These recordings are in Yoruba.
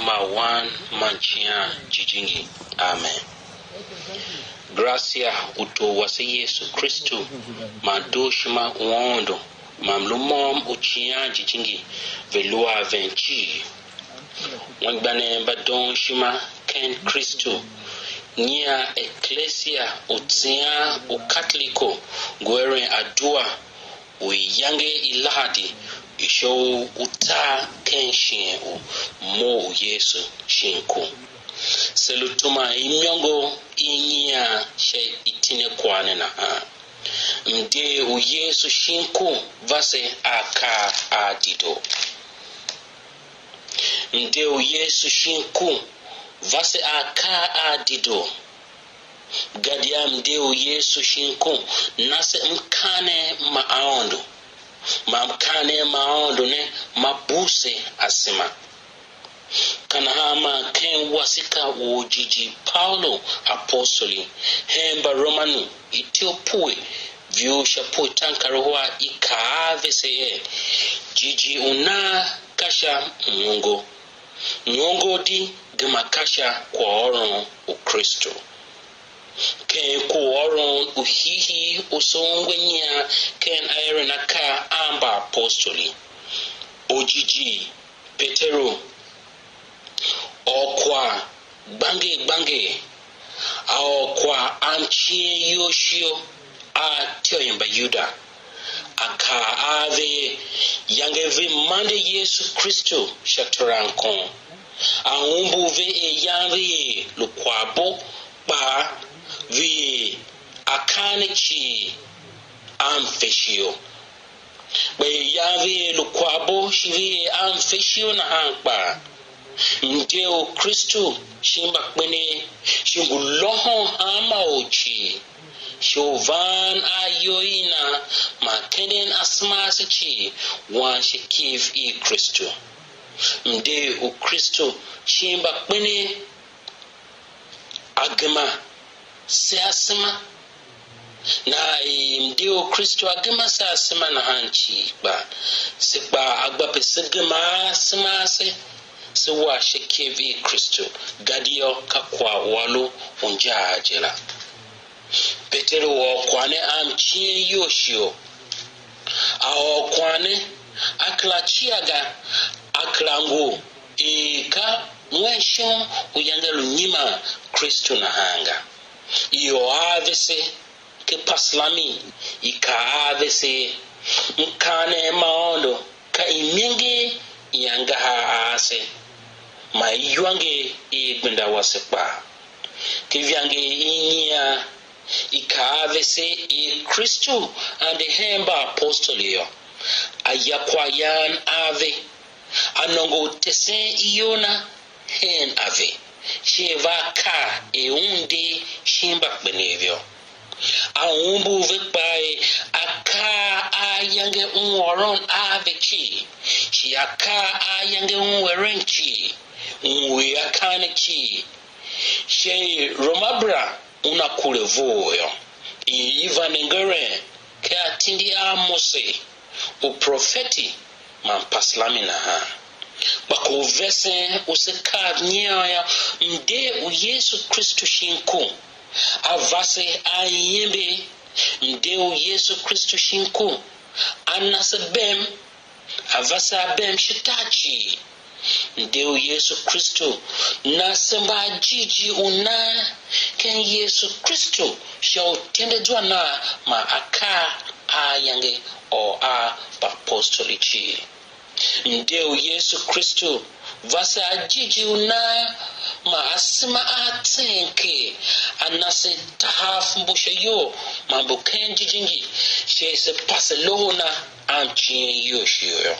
ma wan manchia jijingi. Amen. Gracia uto wase Yesu Kristu ma doshima wondo mamlumom uchia jijingi velua venchi wangbane badon shima ken Kristu nia ecclesia utia ukatliko gwere adua uyange ilahadi isho uta kenshin mo Yesu shinku selutuma imyongo inyia she itine kwane na mde u Yesu shinku vase aka adido mde u Yesu shinku vase aka adido gadia mde u Yesu shinku nase mkane maondo mamkane maondo ne mabuse asima kana hama ken wasika wojiji Paulo apostoli hemba romanu itiopue vyosha potankaroa ikaavese jiji una kasha nyongo di gama kasha kwa oron ukristo ken kwa oron uhihi usongwenya ken ayrenaka amba apostoli ojiji Petero okwa bange aokwa amchie yoshio atioyemba Yuda aka ave yangevi mande Yesu Kristo shatorankon aumbu ve yanve lukwabo ba vi akanichi amfeshio be yanve lukwabo shivi amfeshio na hankpa mdeo Kristo shimba kwene shingulohon hama ochi shovan ayoina makenen asmasichi wan shikiv I Kristo mdeo Kristo shimba kwene agama se asma na mdeo Kristo agama se asma na hanchi ba sekba agba pesegama asmase se wa shekevi Kristo gadio kakwa walo unjajela Petero wa kwane amchie yoshio awo kwane aklachiaga aklangu ika mwesho uyangelu nyima Kristo na hanga iyo avese ke paslami ika avese mkane maondo ka imingi yanga haase ma yuange igbenda wasepa kivyange inya ikaavese I Kristo ande hemba apostolio ayakwayan ave anongo tesen iona hen ave sheva ka unde shimba benevyo aumbu vekbae aka ayange unworon ave chi aka ayange unwerenchi unwe akane chi she romabra una kulevoyo ivanengere ke atindi amose o profeti man paslami na ha bako vese usekad nyaya mde u Yesu Kristo shinku avase ayembe mde u Yesu Kristo shinku anasabem avase abem shitachi Ndeu Yesu Kristo nasamba jiji una ken Yesu Kristo shau tende dwana ma aka ayange o a apostolichi Ndeu Yesu Kristo vasa jiji una ma asima atenke anase tahaf mbushayo mambo ken jijingi shese paselona amchi yoshio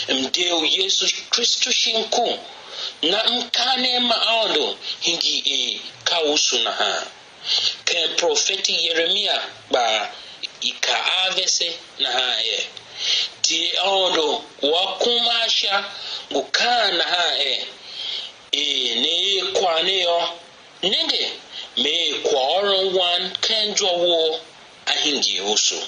mdeo Yesu Kristo shinku na mkane maondo hingi kausu na ha ken profeti Yeremia ba ikaavese na ha ti ondo wakumasha ngukana ha ne kwaneyo nenge me kwa oron wan kenjwa wo ahingi usu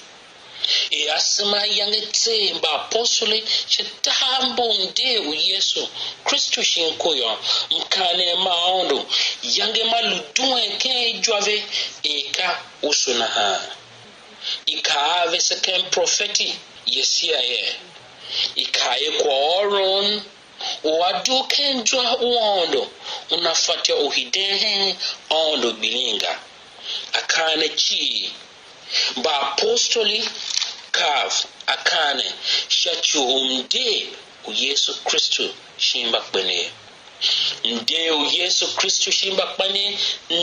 E asema yangete ba apostoli chetambo nde u Yesu Kristo shinkoyo mkane maondo yange maludue ke jwave eka usuna ha ikaave seken profeti yesia ye ikaye kwa oron wadu kenjwa uondo unafatia uhidehe ondo bilinga akane chi ba apostoli kav akane shachu umde u Yesu Kristo shimba kwenye nde u Yesu Kristo shimba kwenye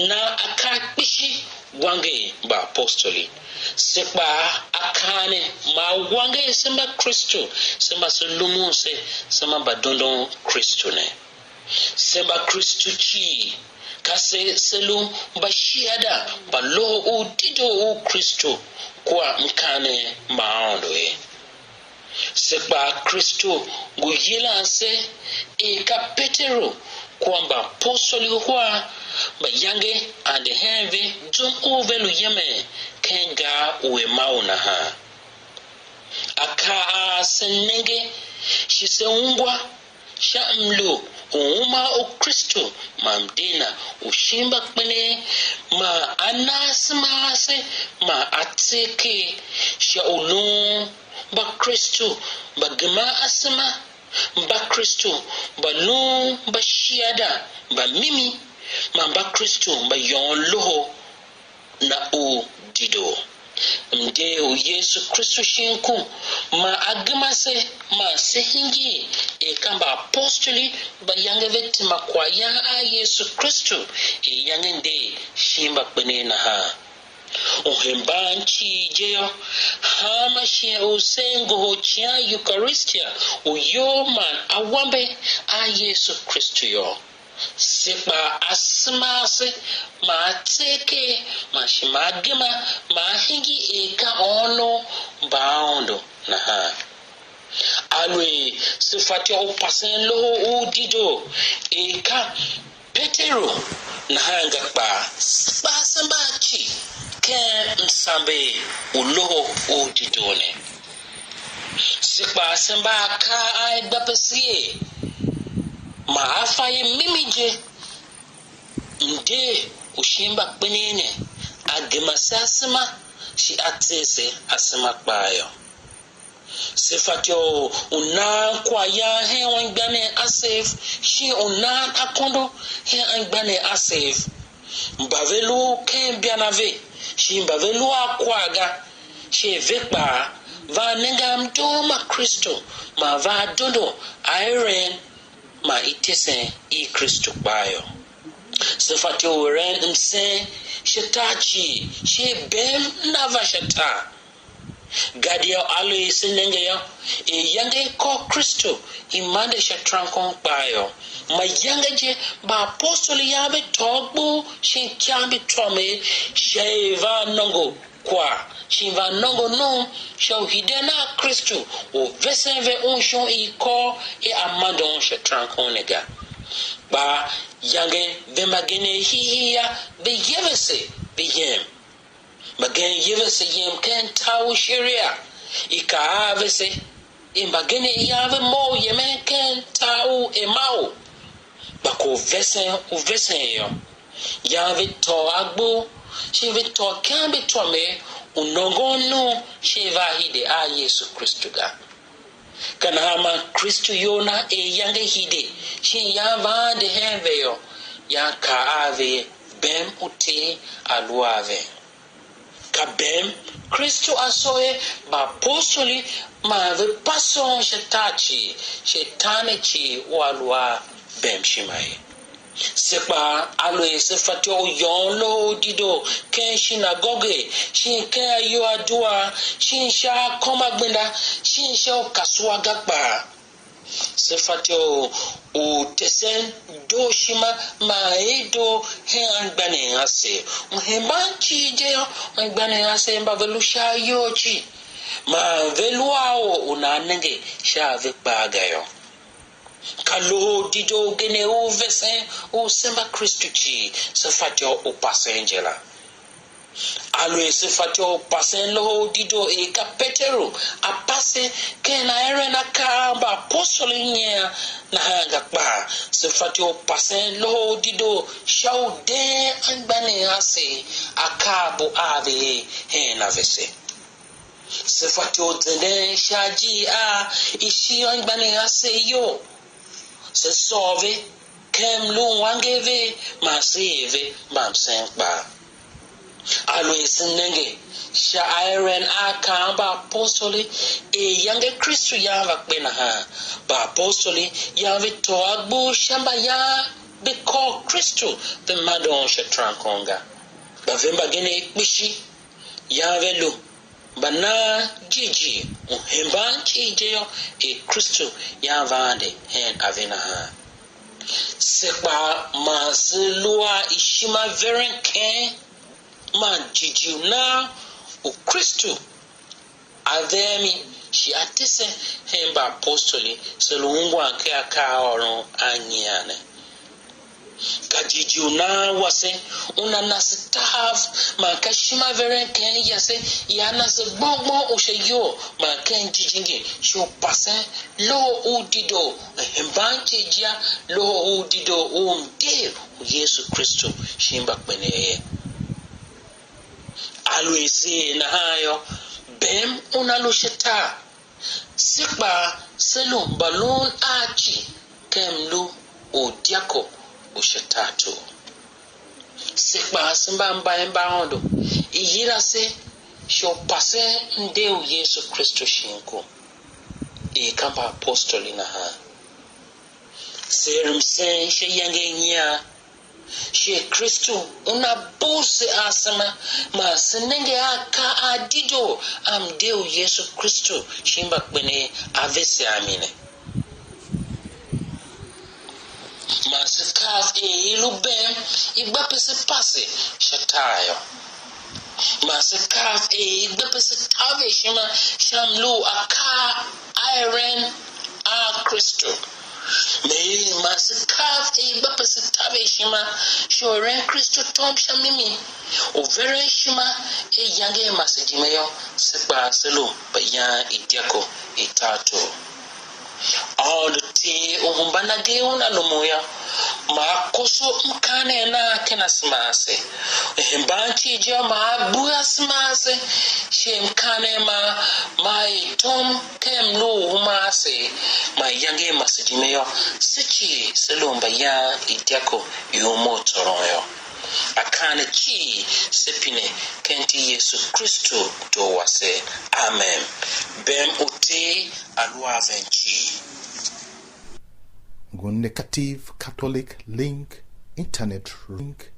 na akapishi wange ba apostoli sepa akane ma wange semba Kristo semba solumuse semba badondon Kristo ne semba Kristo chi kase selu bashiada balo u dido u Kristo kwa mkane maondo sepa Kristo guyila se eka Petero kwamba apostoli huwa bayange ande henve dum uvelu yeme kenga uwe mauna ha aka senenge shiseungwa shamlu uma o Kristo mamdina ushimba kwenye ma anasmase ma ateke shaulu ba Kristo bagma asma ba Kristo balu ba shiada ba mimi ma ba Kristo ba yon loho na o dido mde o Yesu Kristo shinku ma agmase ma sehingi e kamba apostoli ba yange veti makwaya a Yesu Kristo e yange nde shimba kwenye na ha ohembanchi jeyo hama shi usengo hochia Eucharistia uyoman awambe a Yesu Kristo yo sepa asmase ma teke ma shimagema ma hingi eka ono baondo na ha alwe sifati o pasen lo o dido eka Petero na hanga pa basambachi ke msambe ulo o didone sipa samba ka ai dapasie ma afaye mimije nde ushimba kwenene agemasasima shi atese asima bayo sifatio una kwa ya he wangbane asef shi una akondo he angbane asef mbavelu ken bianave shi mbavelu akwaga shi vekba va nenga mdoma Kristo ma va dondo iron ma itese I Kristo bayo sifatio ren mse shetachi shi bem nava sheta gadia alo sinenge ya e yange ko Kristo imande shatrankon bayo ma yange je ba apostoli yabe togbo shin kyambi tome sheva nongo kwa shinva nongo no shau hidena Kristo o vesenve onshon iko e amadon shatrankon nega ba yange vemagene hiya be yevese be yem Bagen yevese yem ken tawu shiria ika avese imbagene yave mo yemen ken tawu emau bako vesen yo yave to agbo shive to kambe to me unongo no shiva hide a Yesu Kristo ga kana hama Kristo yona e yange hide shin yava de heve yo yanka ave bem ute aluave kabem Kristo asoye ba apostoli ma ve pason shetachi shetane chi walwa bem shimaye sepa alo sefati o yonlo dido ken synagogue shin ken yo adua shin sha komagbenda shin sha kaswaga pa sefati o tesen doshima maedo he angbane ase mhebanchi je angbane ase mbavelusha yochi ma veluao unanenge sha vepagayo kalo dido gene o vesen o semba Kristo chi sefati o pasengela alwe sifatio pasen lo dido e kapetero a passe ke na erena kamba apostoli nya na hanga ba sifatio pasen lo dido shaude angbane ase akabo ave he na vese sifatio tende shaji a ishi angbane ase yo se sove kem lu wangeve maseve mamsenpa alwe sinenge sha iron akamba apostoli e yange Kristo yava kwena ha ba apostoli yave to agbo shamba ya be call Kristo the madon shatrankonga ba vemba gene bishi yave lu bana jiji uhemba chijeyo e Kristo yava ande hen avena ha sekpa maselua ishima verenken man jijuna o Kristo avemi shi atese hemba apostoli selungu anke aka orun anyiane kajijuna wase una nasitav makashima verenken yase yana se gbogbo osheyo maken jijinge sho passe lo udido hembanche jia lo udido umde Yesu Kristo shimba kweneye alwese na hayo bem unalusheta sikba selum balon achi kemlu odiako ushetato sikba simba mba hondo iyira se sho passe ndeu Yesu Kristo shinko e kamba apostoli na ha serum sen she yange nya she Kristo una bose asama ma senenge aka adido am deu Yesu Kristo shimba kwene avese amine ma sekaf e ilubem igba pese passe shatayo ma sekaf e igba pese tave shima shamlu aka iron a Kristo me masikaf e bapese tave shima shore Kristo tom shamimi o vere shima e yange masidimeyo sekba selo bayan idiako itato all the umbana ge una lomoya ma koso mkane na kenasmase hembanchi je ma buya smase shemkane ma tom kem no humase ma yange masidimeyo sichi selomba ya idiako yomo toroyo akane chi sepine kenti Yesu Kristo do wase amen bem uti alwa venchi Negative Catholic link internet link